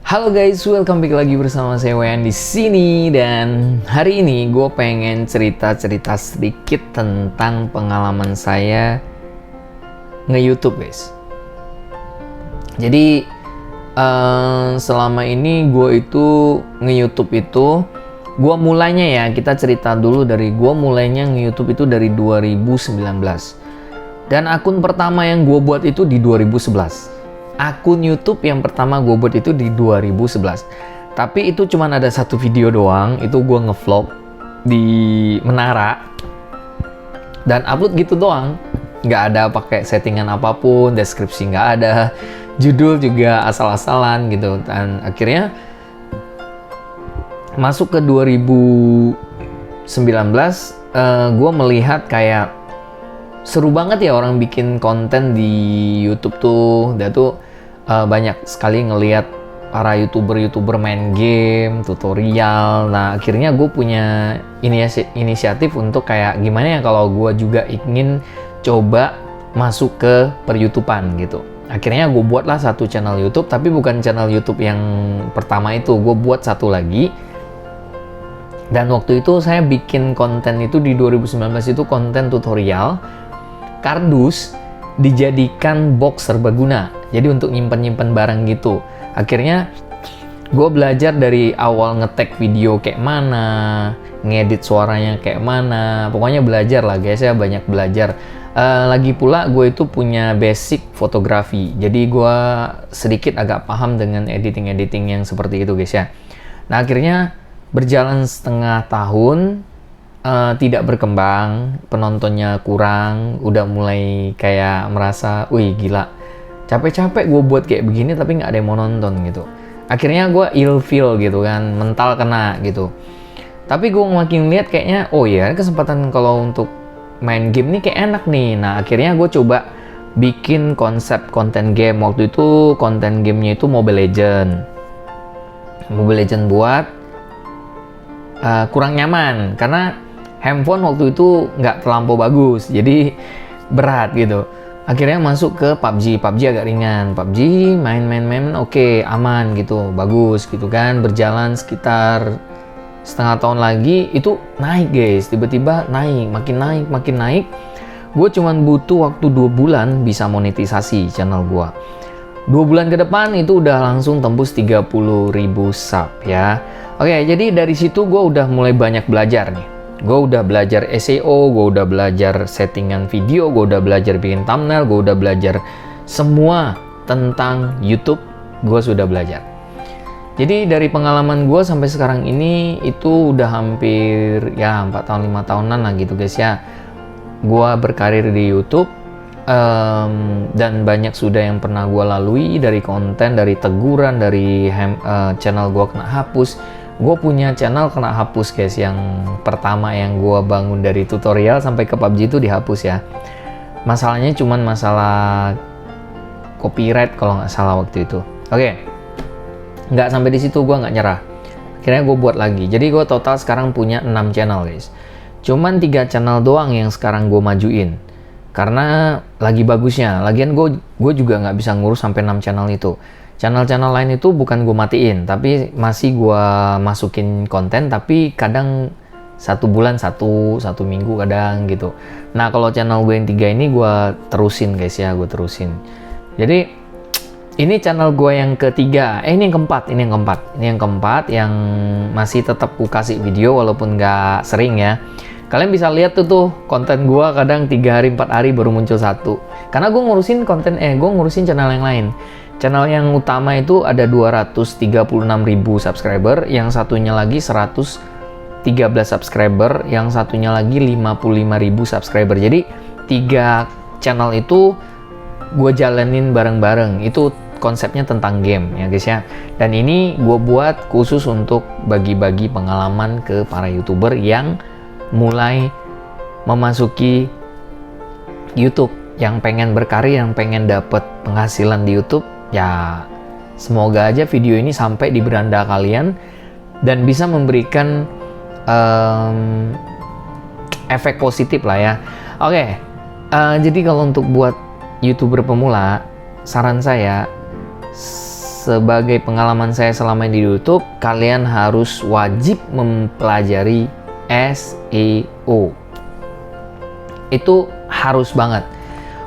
Halo guys, welcome back lagi bersama saya Wayan di sini, dan hari ini gue pengen cerita-cerita sedikit tentang pengalaman saya nge-YouTube guys. Jadi selama ini gue itu nge-YouTube itu, gue mulainya ya, kita cerita dulu dari gue mulainya nge-YouTube itu dari 2019. Dan akun pertama yang gue buat itu di 2011. Akun YouTube yang pertama gue buat itu di 2011. Tapi itu cuma ada satu video doang, itu gue ngevlog di Menara dan upload gitu doang. Nggak ada pakai settingan apapun, deskripsi nggak ada, judul juga asal-asalan gitu. Dan akhirnya masuk ke 2019, gue melihat kayak seru banget ya orang bikin konten di YouTube tuh. Dia tuh banyak sekali ngelihat para youtuber main game, tutorial. Nah akhirnya gue punya inisiatif untuk kayak gimana ya kalau gue juga ingin coba masuk ke per-YouTubean gitu. Akhirnya gue buatlah satu channel YouTube, tapi bukan channel YouTube yang pertama itu, gue buat satu lagi. Dan waktu itu saya bikin konten itu di 2019 itu konten tutorial kardus dijadikan box serbaguna, jadi untuk nyimpen barang gitu. Akhirnya gue belajar dari awal ngetek video kayak mana, ngedit suaranya kayak mana, pokoknya belajar lah guys ya, banyak belajar. Lagi pula gue itu punya basic fotografi, jadi gue sedikit agak paham dengan editing yang seperti itu guys ya. Nah akhirnya berjalan setengah tahun, tidak berkembang, penontonnya kurang, udah mulai kayak merasa, wih gila, capek-capek gue buat kayak begini tapi nggak ada yang mau nonton gitu. Akhirnya gue ilfeel gitu kan, mental kena gitu. Tapi gue makin lihat kayaknya, oh ya kesempatan kalau untuk main game nih kayak enak nih. Nah akhirnya gue coba bikin konsep konten game. Waktu itu konten gamenya itu Mobile Legend buat kurang nyaman karena handphone waktu itu nggak terlampau bagus, jadi berat gitu. Akhirnya masuk ke PUBG agak ringan. PUBG main oke, aman gitu, bagus gitu kan. Berjalan sekitar setengah tahun lagi itu naik guys, tiba-tiba naik, makin naik. Gue cuman butuh waktu 2 bulan bisa monetisasi channel gue. 2 bulan ke depan itu udah langsung tembus 30.000 sub ya. Oke, jadi dari situ gue udah mulai banyak belajar nih. Gue udah belajar SEO, gue udah belajar settingan video, gue udah belajar bikin thumbnail, gue udah belajar semua tentang YouTube, gue sudah belajar. Jadi dari pengalaman gue sampai sekarang ini itu udah hampir ya 4 tahun 5 tahunan lah gitu guys ya. Gue berkarir di YouTube, dan banyak sudah yang pernah gue lalui, dari konten, dari teguran, dari channel gue kena hapus. Gue punya channel kena hapus guys, yang pertama yang gue bangun dari tutorial sampai ke PUBG itu dihapus ya. Masalahnya cuman masalah copyright kalau nggak salah waktu itu. Oke, nggak sampai di situ gue nggak nyerah. Akhirnya gue buat lagi. Jadi gue total sekarang punya 6 channel guys. Cuman 3 channel doang yang sekarang gue majuin karena lagi bagusnya. Lagian gue juga nggak bisa ngurus sampai 6 channel itu. Channel-channel lain itu bukan gue matiin, tapi masih gue masukin konten, tapi kadang 1 bulan satu minggu kadang gitu. Nah kalau channel gue yang 3 ini gue terusin guys ya, gue terusin. Jadi ini channel gue yang ketiga, ini yang keempat yang masih tetap gue kasih video walaupun nggak sering ya. Kalian bisa lihat tuh konten gue kadang 3 hari 4 hari baru muncul satu, karena gue ngurusin channel yang lain. Channel yang utama itu ada 236.000 subscriber, yang satunya lagi 113 subscriber, yang satunya lagi 55.000 subscriber. Jadi 3 channel itu gue jalanin bareng-bareng. Itu konsepnya tentang game ya guys ya. Dan ini gue buat khusus untuk bagi-bagi pengalaman ke para YouTuber yang mulai memasuki YouTube, yang pengen berkarir, yang pengen dapat penghasilan di YouTube. Ya semoga aja video ini sampai di beranda kalian dan bisa memberikan efek positif lah ya. Oke, jadi kalau untuk buat YouTuber pemula, saran saya sebagai pengalaman saya selama di YouTube, kalian harus wajib mempelajari SEO. Itu harus banget.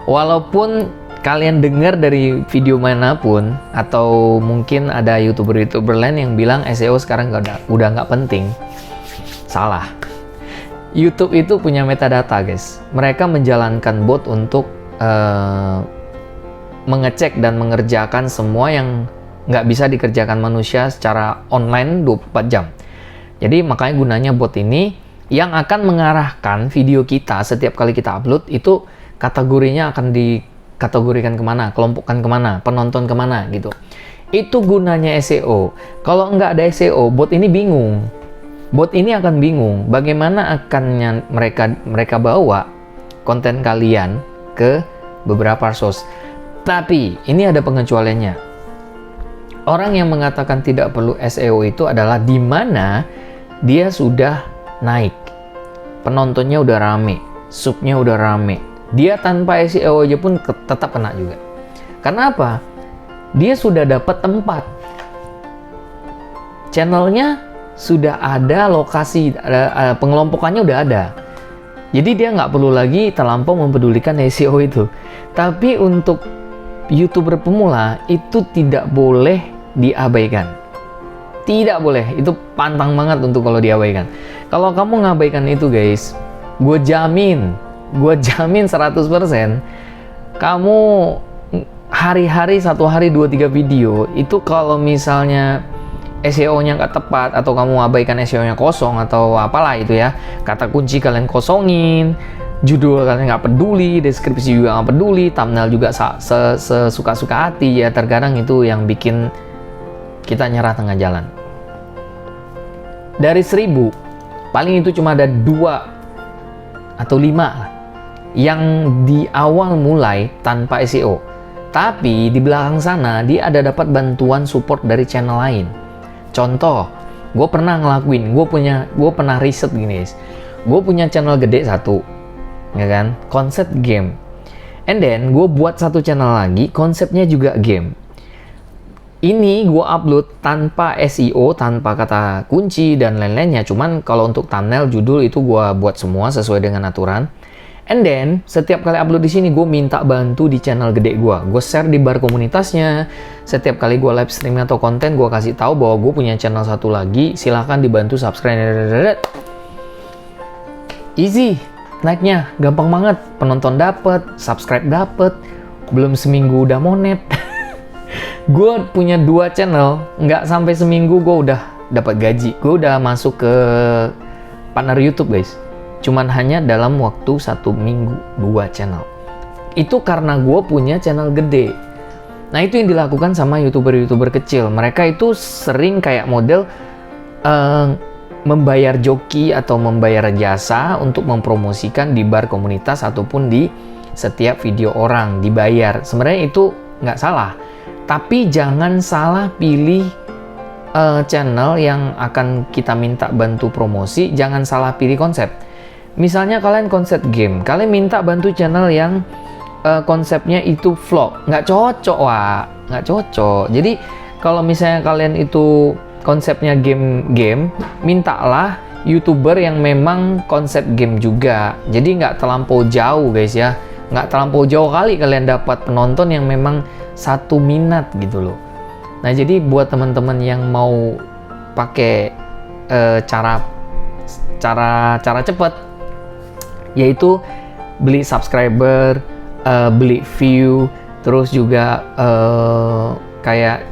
Walaupun kalian dengar dari video manapun, atau mungkin ada YouTuber lain yang bilang SEO sekarang udah nggak penting. Salah. YouTube itu punya metadata, guys. Mereka menjalankan bot untuk mengecek dan mengerjakan semua yang nggak bisa dikerjakan manusia secara online 24 jam. Jadi makanya gunanya bot ini yang akan mengarahkan video kita setiap kali kita upload itu kategorinya akan dikategorikan kemana, kelompokkan kemana, penonton kemana gitu. Itu gunanya SEO. Kalau nggak ada SEO, bot ini bingung. Bot ini akan bingung bagaimana akan mereka bawa konten kalian ke beberapa source. Tapi ini ada pengecualiannya. Orang yang mengatakan tidak perlu SEO itu adalah di mana dia sudah naik, penontonnya udah rame, subnya udah rame. Dia tanpa SEO aja pun tetap kena juga. Karena apa? Dia sudah dapat tempat. Channelnya sudah ada lokasi, pengelompokannya udah ada. Jadi dia nggak perlu lagi terlampau mempedulikan SEO itu. Tapi untuk YouTuber pemula itu tidak boleh diabaikan. Tidak boleh, itu pantang banget untuk kalau diabaikan. Kalau kamu ngabaikan itu guys, gue jamin 100% kamu hari-hari, satu hari 2-3 video itu kalau misalnya SEO-nya nggak tepat, atau kamu abaikan SEO-nya kosong atau apalah itu ya, kata kunci kalian kosongin, judul kalian nggak peduli, deskripsi juga nggak peduli, thumbnail juga sesuka-suka hati, ya terkadang itu yang bikin kita nyerah tengah jalan. Dari 1000 paling itu cuma ada 2 atau 5 lah yang di awal mulai tanpa SEO, tapi di belakang sana dia ada dapat bantuan support dari channel lain. Contoh, gue pernah ngelakuin, gue pernah riset gini guys, gue punya channel gede satu, ya kan, konsep game, and then gue buat satu channel lagi konsepnya juga game. Ini gue upload tanpa SEO, tanpa kata kunci dan lain-lainnya. Cuman kalau untuk thumbnail, judul itu gue buat semua sesuai dengan aturan. And then setiap kali upload di sini gue minta bantu di channel gede gue. Gue share di bar komunitasnya. Setiap kali gue live streaming atau konten, gue kasih tahu bahwa gue punya channel satu lagi. Silahkan dibantu subscribe. Easy, naiknya gampang banget. Penonton dapet, subscribe dapet. Belum seminggu udah monet. Gue punya 2 channel, nggak sampai seminggu gue udah dapat gaji. Gue udah masuk ke partner YouTube guys. Cuman hanya dalam waktu 1 minggu 2 channel. Itu karena gue punya channel gede. Nah itu yang dilakukan sama YouTuber kecil. Mereka itu sering kayak model membayar joki atau membayar jasa untuk mempromosikan di bar komunitas ataupun di setiap video orang dibayar. Sebenarnya itu nggak salah. Tapi jangan salah pilih channel yang akan kita minta bantu promosi, jangan salah pilih konsep. Misalnya kalian konsep game, kalian minta bantu channel yang konsepnya itu vlog, nggak cocok, nggak cocok. Jadi kalau misalnya kalian itu konsepnya game, mintalah YouTuber yang memang konsep game juga. Jadi nggak terlampau jauh guys ya, nggak terlampau jauh kali kalian dapat penonton yang memang satu minat gitu loh. Nah jadi buat teman-teman yang mau pakai cara cepat, yaitu beli subscriber, beli view, terus juga kayak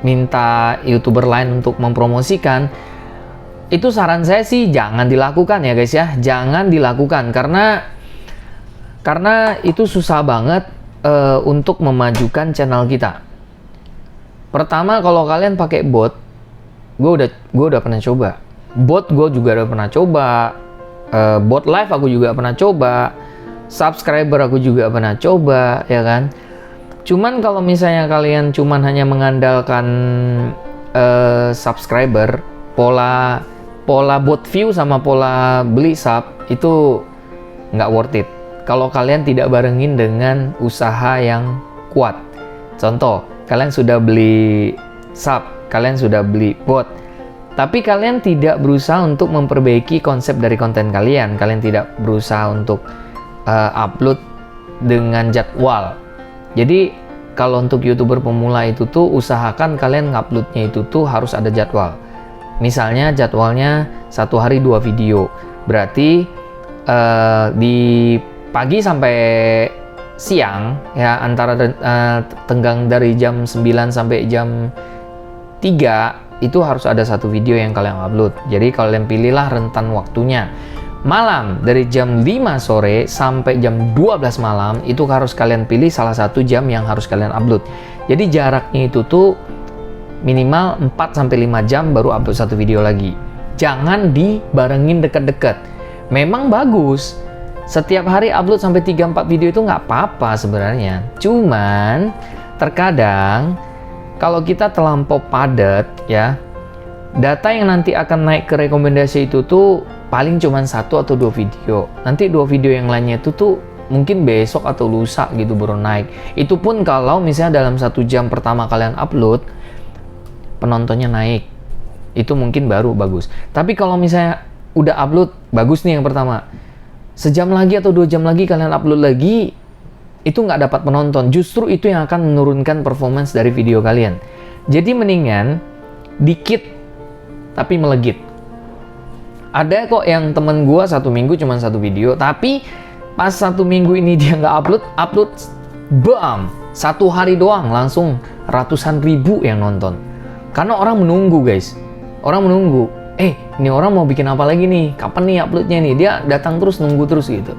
minta YouTuber lain untuk mempromosikan, itu saran saya sih jangan dilakukan ya guys ya, jangan dilakukan karena itu susah banget untuk memajukan channel kita. Pertama, kalau kalian pakai bot, gue udah pernah coba. Bot gue juga udah pernah coba. Bot live aku juga pernah coba. Subscriber aku juga pernah coba, ya kan. Cuman kalau misalnya kalian cuman hanya mengandalkan subscriber, pola bot view sama pola beli sub itu nggak worth it kalau kalian tidak barengin dengan usaha yang kuat. Contoh, kalian sudah beli sub, kalian sudah beli bot, tapi kalian tidak berusaha untuk memperbaiki konsep dari konten kalian. Kalian tidak berusaha untuk upload dengan jadwal. Jadi kalau untuk YouTuber pemula itu tuh usahakan kalian nguploadnya itu tuh harus ada jadwal. Misalnya jadwalnya 1 hari 2 video. Berarti di pagi sampai siang ya, antara tenggang dari jam 9 sampai jam 3 itu harus ada 1 video yang kalian upload. Jadi kalian pilihlah rentan waktunya. Malam dari jam 5 sore sampai jam 12 malam itu harus kalian pilih salah 1 jam yang harus kalian upload. Jadi jaraknya itu tuh minimal 4-5 jam baru upload 1 video lagi. Jangan dibarengin deket-deket. Memang bagus, setiap hari upload sampai 3-4 video itu nggak apa-apa sebenarnya. Cuman terkadang kalau kita terlampau padat ya, data yang nanti akan naik ke rekomendasi itu tuh paling cuman 1 atau 2 video. Nanti 2 video yang lainnya itu tuh mungkin besok atau lusa gitu baru naik. Itu pun kalau misalnya dalam 1 jam pertama kalian upload penontonnya naik, itu mungkin baru bagus. Tapi kalau misalnya udah upload bagus nih yang pertama, sejam lagi atau 2 jam lagi kalian upload lagi, itu nggak dapat penonton. Justru itu yang akan menurunkan performance dari video kalian. Jadi mendingan dikit tapi melegit. Ada kok yang temen gua 1 minggu cuma 1 video, tapi pas 1 minggu ini dia nggak upload bam, 1 hari doang langsung ratusan ribu yang nonton. Karena orang menunggu guys, orang menunggu. Ini orang mau bikin apa lagi nih? Kapan nih uploadnya nih? Dia datang terus, nunggu terus gitu.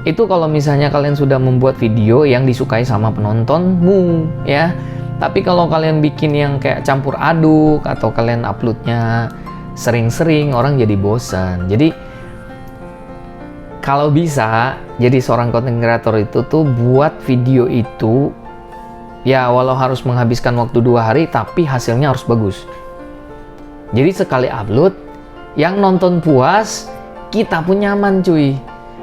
Itu kalau misalnya kalian sudah membuat video yang disukai sama penontonmu ya. Tapi kalau kalian bikin yang kayak campur aduk atau kalian uploadnya sering-sering, orang jadi bosan. Jadi kalau bisa, jadi seorang content creator itu tuh buat video itu ya walau harus menghabiskan waktu 2 hari, tapi hasilnya harus bagus. Jadi sekali upload, yang nonton puas, kita pun nyaman cuy.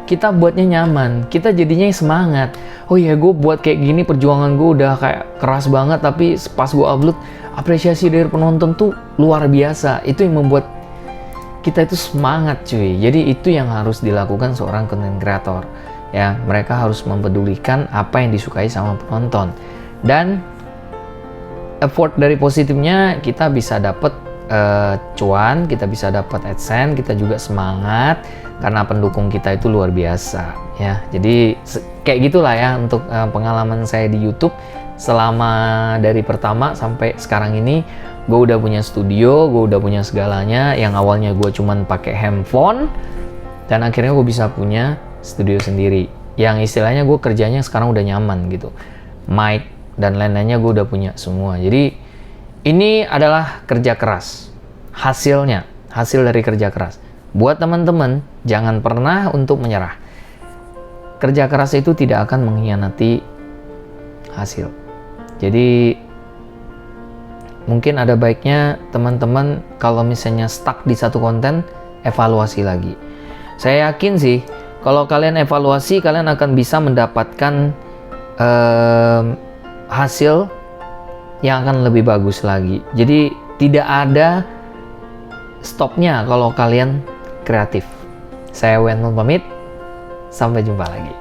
Kita buatnya nyaman, kita jadinya semangat. Oh iya, gue buat kayak gini, perjuangan gue udah kayak keras banget, tapi pas gue upload, apresiasi dari penonton tuh luar biasa. Itu yang membuat kita itu semangat cuy. Jadi itu yang harus dilakukan seorang content creator. Ya, mereka harus mempedulikan apa yang disukai sama penonton. Dan effort dari positifnya kita bisa dapat cuan, kita bisa dapat AdSense, kita juga semangat karena pendukung kita itu luar biasa ya. Jadi kayak gitulah ya untuk pengalaman saya di YouTube selama dari pertama sampai sekarang ini. Gue udah punya studio, gue udah punya segalanya. Yang awalnya gue cuman pakai handphone dan akhirnya gue bisa punya studio sendiri. Yang istilahnya gue kerjanya sekarang udah nyaman gitu. Mic dan lain-lainnya gue udah punya semua. Jadi ini adalah kerja keras, hasil dari kerja keras. Buat teman-teman, jangan pernah untuk menyerah. Kerja keras itu tidak akan mengkhianati hasil. Jadi mungkin ada baiknya teman-teman kalau misalnya stuck di satu konten, evaluasi lagi. Saya yakin sih, kalau kalian evaluasi, kalian akan bisa mendapatkan hasil yang akan lebih bagus lagi. Jadi tidak ada stopnya kalau kalian kreatif. Saya Wenmon pamit, sampai jumpa lagi.